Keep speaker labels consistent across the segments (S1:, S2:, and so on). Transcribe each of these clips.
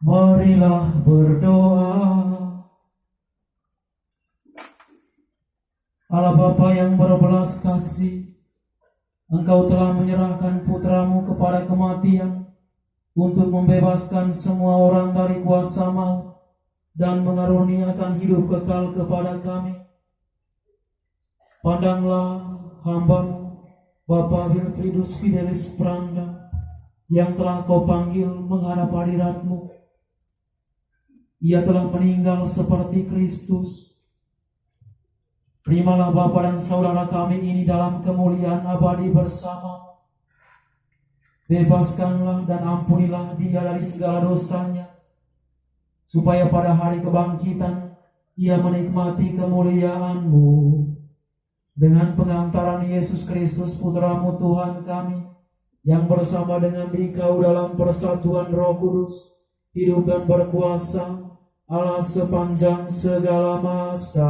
S1: Marilah berdoa. Allah Bapa yang berbelas kasih, Engkau telah menyerahkan putramu kepada kematian untuk membebaskan semua orang dari kuasa maut dan mengaruniakan hidup kekal kepada kami. Pandanglah hamba-Mu, Bapa Wilfridus Fidelis Pranda, yang telah Kau panggil menghadap hadirat-Mu. Ia telah meninggal seperti Kristus. Terimalah Bapa dan saudara kami ini dalam kemuliaan abadi bersama. Bebaskanlah dan ampunilah dia dari segala dosanya, supaya pada hari kebangkitan ia menikmati kemuliaan-Mu. Dengan pengantaran Yesus Kristus Putra-Mu Tuhan kami, yang bersama dengan Dikau dalam persatuan Roh Kudus, hidup dan berkuasa Allah sepanjang segala masa.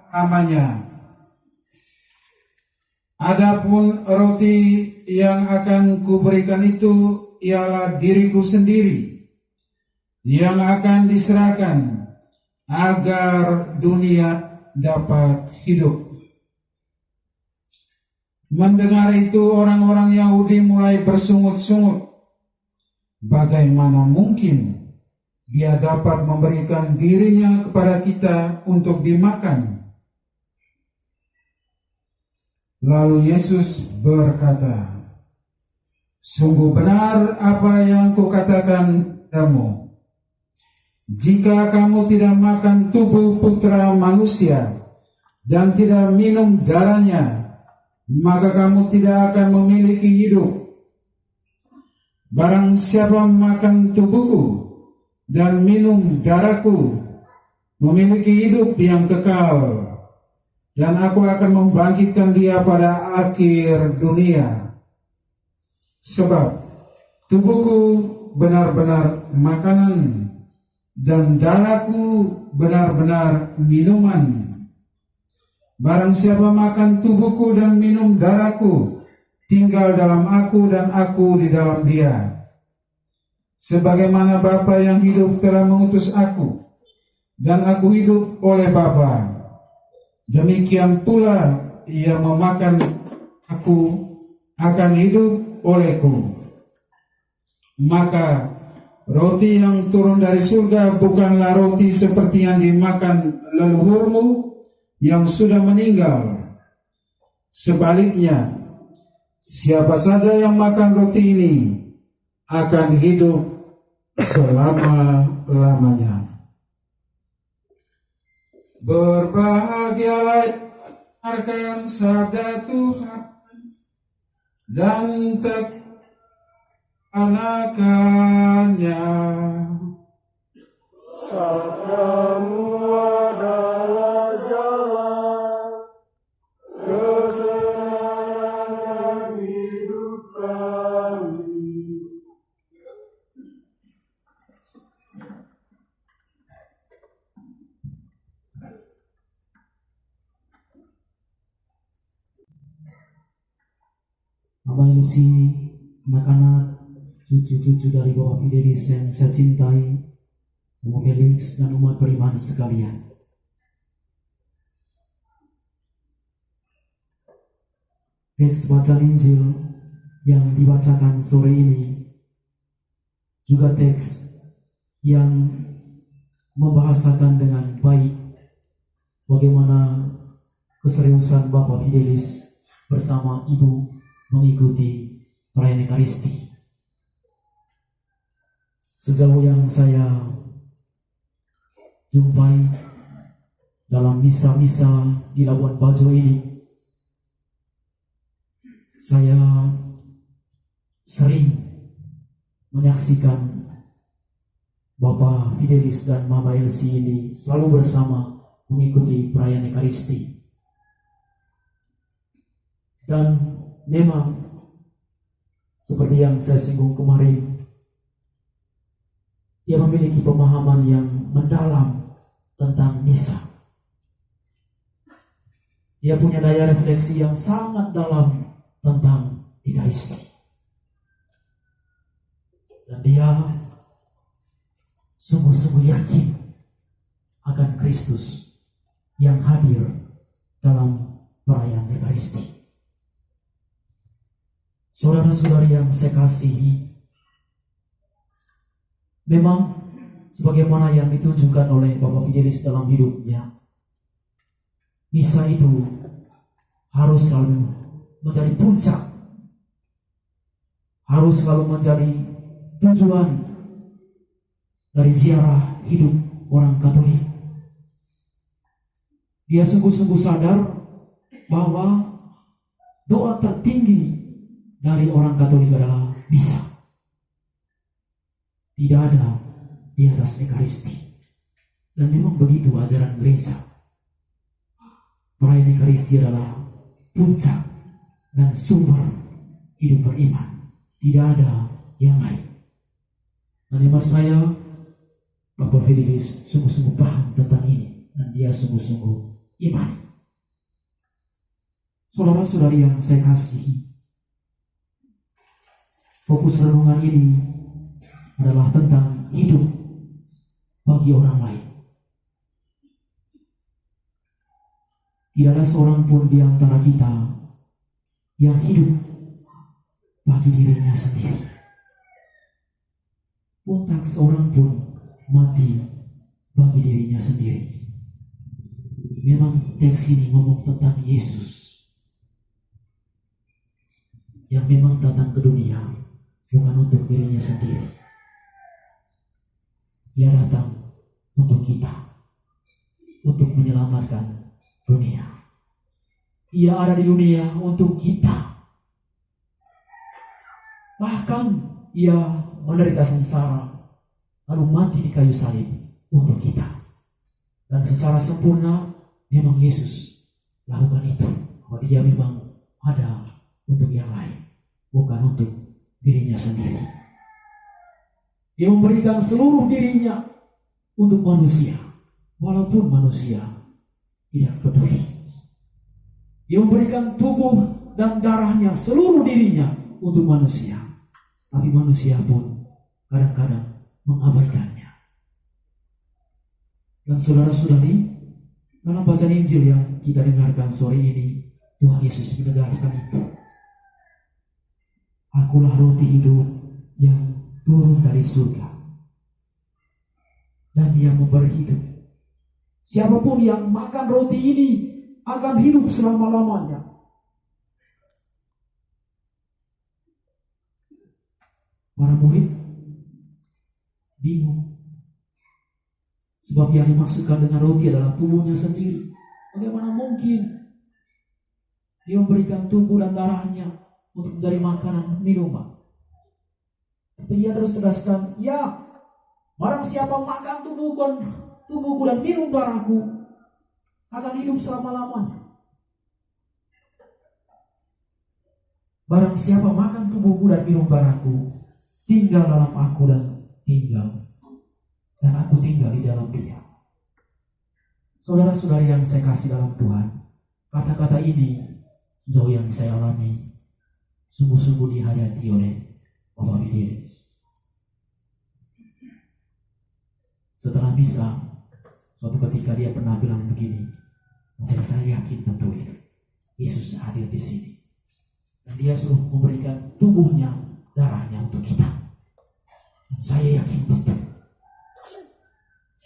S2: Namanya. Adapun roti yang akan kuberikan itu ialah diriku sendiri yang akan diserahkan agar dunia dapat hidup. Mendengar itu orang-orang Yahudi mulai bersungut-sungut. Bagaimana mungkin dia dapat memberikan dirinya kepada kita untuk dimakan? Lalu Yesus berkata, sungguh benar apa yang kukatakan kamu. Jika kamu tidak makan tubuh Putra Manusia dan tidak minum darahnya, maka kamu tidak akan memiliki hidup. Barang siapa makan tubuhku dan minum darahku, memiliki hidup yang kekal, dan aku akan membangkitkan dia pada akhir dunia. Sebab tubuhku benar-benar makanan, dan darahku benar-benar minuman. Barang siapa makan tubuhku dan minum darahku, tinggal dalam aku dan aku di dalam dia. Sebagaimana Bapa yang hidup telah mengutus aku, dan aku hidup oleh Bapa, demikian pula ia memakan aku akan hidup olehku. Maka roti yang turun dari surga bukanlah roti seperti yang dimakan leluhurmu yang sudah meninggal. Sebaliknya, siapa saja yang makan roti ini akan hidup selama-lamanya. Berbahagialah akan sabda Tuhan dan anakannya.
S3: Sabdamu adalah jalan kesenangan hidup kami.
S1: Bapak isi anak-anak, cucu-cucu dari Bapak Fidelis yang saya cintai, Bapak Felix dan umat beriman sekalian. Teks bacaan Injil yang dibacakan sore ini juga teks yang membahasakan dengan baik bagaimana keseriusan Bapak Fidelis bersama Ibu mengikuti perayaan Ekaristi. Sejauh yang saya jumpai dalam misa-misa di Labuan Bajo ini, Saya sering menyaksikan Bapak Fidelis dan Mama Elsie ini selalu bersama mengikuti perayaan Ekaristi. Dan memang seperti yang saya singgung kemarin, dia memiliki pemahaman yang mendalam tentang misa. Dia punya daya refleksi yang sangat dalam tentang Ekaristi. Dan dia sungguh-sungguh yakin akan Kristus yang hadir dalam perayaan Ekaristi. Saudara-saudari yang saya kasihi, memang sebagaimana yang ditunjukkan oleh Bapak Fidelis dalam hidupnya, misa itu harus selalu menjadi puncak, harus selalu menjadi tujuan dari ziarah hidup orang Katolik. Dia sungguh-sungguh sadar bahwa doa tertinggi dari orang Katolik adalah misa. Tidak ada di atas Ekaristi. Dan memang begitu ajaran gereja. Perayaan Ekaristi adalah puncak dan sumber hidup beriman. Tidak ada yang lain. Dan hemat saya, Bapak Fidelis sungguh-sungguh paham tentang ini. Dan dia sungguh-sungguh iman. Saudara-saudari yang saya kasihi, fokus renungan ini adalah tentang hidup bagi orang lain. Tidak ada seorang pun di antara kita yang hidup bagi dirinya sendiri. Pun tak seorang pun mati bagi dirinya sendiri. Memang teks ini ngomong tentang Yesus yang memang datang ke dunia bukan untuk dirinya sendiri. Dia datang untuk kita, untuk menyelamatkan dunia. Ia ada di dunia untuk kita. Bahkan ia menderita sengsara, lalu mati di kayu salib untuk kita. Dan secara sempurna memang Yesus lakukan itu. Bahwa dia memang ada untuk yang lain, bukan untuk dirinya sendiri. Dia memberikan seluruh dirinya untuk manusia, walaupun manusia tidak peduli. Dia memberikan tubuh dan darahnya, seluruh dirinya untuk manusia. Tapi manusia pun kadang-kadang mengabaikannya. Dan saudara-saudari, dalam bacaan Injil yang kita dengarkan sore ini, Tuhan Yesus menegaskan itu. Akulah roti hidup yang turun dari surga dan yang memberi hidup. Siapapun yang makan roti ini akan hidup selama-lamanya. Para murid bingung, sebab yang dimaksudkan dengan roti adalah tubuhnya sendiri. Bagaimana mungkin dia memberikan tubuh dan darahnya untuk menjadi makanan minuman? Tapi ia terus tegaskan, ya, barang siapa makan tubuhku dan minum darahku akan hidup selama-lamanya. Barang siapa makan tubuhku dan minum darahku, tinggal dalam aku dan aku tinggal di dalam dia. Saudara-saudari yang saya kasih dalam Tuhan, kata-kata ini sejauh yang saya alami sungguh-sungguh dihayati oleh Bapak Fidelis. Setelah misa, suatu ketika dia pernah bilang begini, dan saya yakin tentu itu Yesus hadir di sini, dan dia suruh memberikan tubuhnya, darahnya untuk kita. Dan saya yakin betul,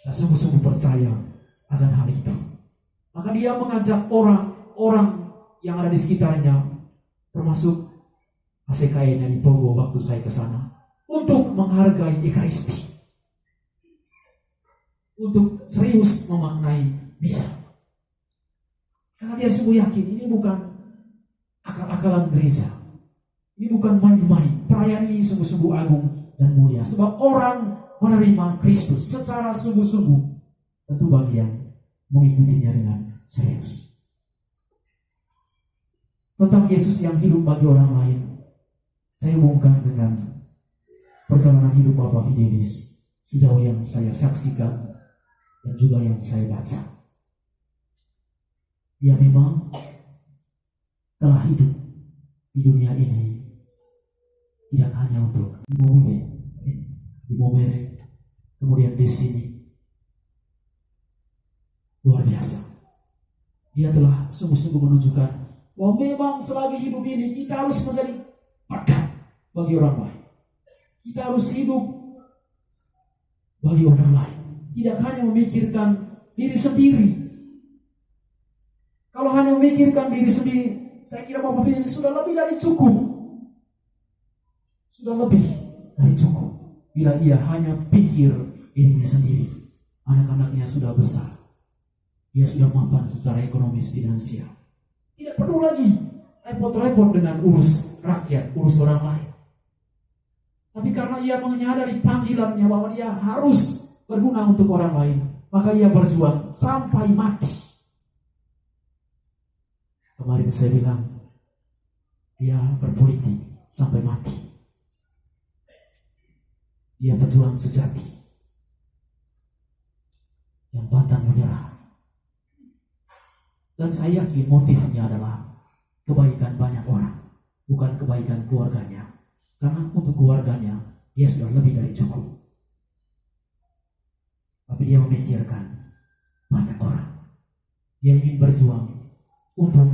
S1: dan sungguh-sungguh percaya akan hal itu. Maka dia mengajak orang-orang yang ada di sekitarnya, termasuk ACKN yang di Pogo waktu saya ke sana, untuk menghargai Ekaristi, untuk serius memaknai misa. Karena dia sungguh yakin ini bukan akal-akalan gereja, Ini bukan main-main. Perayaan ini sungguh-sungguh agung dan mulia. Sebab orang menerima Kristus secara sungguh-sungguh. Tentu bagi yang mengikutinya dengan serius. Tentang Yesus yang hidup bagi orang lain, saya hubungkan dengan perjalanan hidup Bapak Fidelis sejauh yang saya saksikan dan juga yang saya baca. Dia memang telah hidup di dunia ini tidak hanya untuk di Momere, kemudian di sini. Luar biasa. Dia telah sungguh-sungguh menunjukkan bahwa memang selagi hidup ini kita harus menjadi berkat bagi orang lain. Kita harus hidup bagi orang lain. Tidak hanya memikirkan diri sendiri. Kalau hanya memikirkan diri sendiri, saya kira Bapak ini sudah lebih dari cukup. Sudah lebih dari cukup. Bila ia hanya pikir dirinya sendiri. Anak-anaknya sudah besar. Dia sudah mapan secara ekonomis finansial. Tidak perlu lagi repot-repot dengan urus rakyat, urus orang lain. Tapi karena ia menyadari panggilannya bahwa dia harus berguna untuk orang lain, maka ia berjuang sampai mati. Kemarin saya bilang, dia berpolitik sampai mati. Dia berjuang sejati, yang pantang menyerah. Dan saya yakin motifnya adalah kebaikan banyak orang, bukan kebaikan keluarganya. Karena untuk keluarganya, dia sudah lebih dari cukup. Tapi dia memikirkan banyak orang. Dia ingin berjuang untuk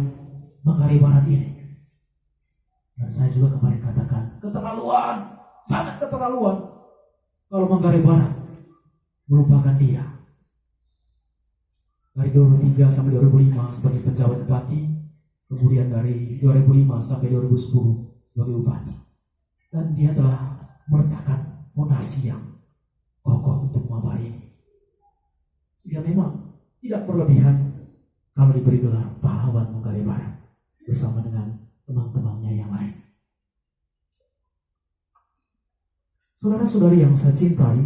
S1: Manggarai Barat ini. Dan saya juga kemarin katakan, keterlaluan, sangat keterlaluan. Kalau Manggarai Barat merupakan dia. Dari 2003 sampai 2005 sebagai pejabat bupati, kemudian dari 2005 sampai 2010 sebagai bupati. Dan dia telah meletakkan fondasi yang kokoh untuk Manggarai ini. Sehingga memang tidak berlebihan kalau diberi gelar pahlawan Manggarai Barat bersama dengan teman-temannya yang lain. Saudara-saudari yang saya cintai,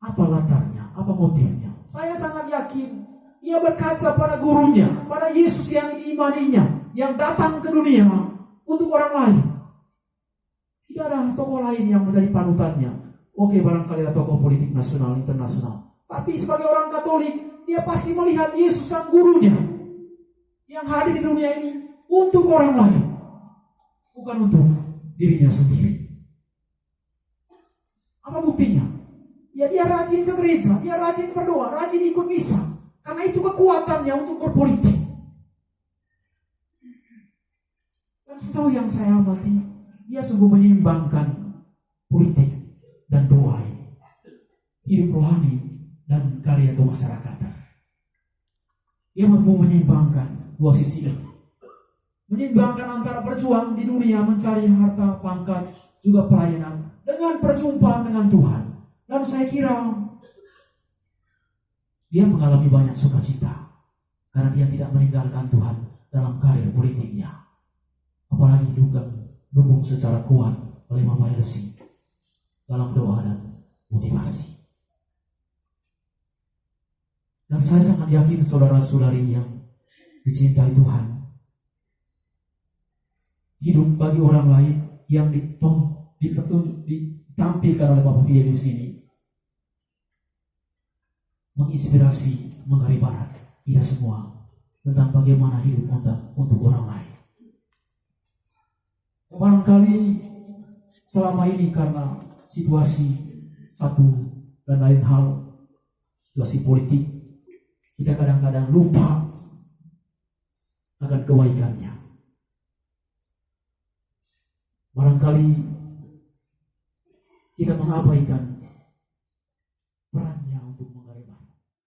S1: apa latarnya, apa motifnya? Saya sangat yakin ia berkaca pada gurunya, pada Yesus yang diimaninya, yang datang ke dunia untuk orang lain. Tidak ada tokoh lain yang menjadi panutannya. Oke, barangkali ada tokoh politik nasional, internasional. Tapi sebagai orang Katolik, dia pasti melihat Yesus sang gurunya yang hadir di dunia ini untuk orang lain, bukan untuk dirinya sendiri. Apa buktinya? Ya, dia rajin ke gereja, dia rajin berdoa, rajin ikut misa. Karena itu kekuatannya untuk berpolitik. Dan sejauh yang saya amati, dia sungguh menyeimbangkan politik dan doa, hidup rohani dan karya kemasyarakatan. Dia mampu menyeimbangkan dua sisi itu. Menyeimbangkan antara berjuang di dunia mencari harta, pangkat, juga pelayanan dengan perjumpaan dengan Tuhan. Dan saya kira dia mengalami banyak sukacita karena dia tidak meninggalkan Tuhan dalam karir politiknya. Apalagi dukung secara kuat oleh Mama Elsie dalam doa dan motivasi. Dan saya sangat yakin saudara-saudari yang dicintai Tuhan, hidup bagi orang lain yang ditampilkan oleh Bapak Fidel di sini menginspirasi Manggarai Barat kita semua tentang bagaimana hidup untuk orang lain. Barangkali selama ini karena situasi satu dan lain hal, situasi politik, kita kadang-kadang lupa akan kebaikannya. Barangkali kita mengabaikan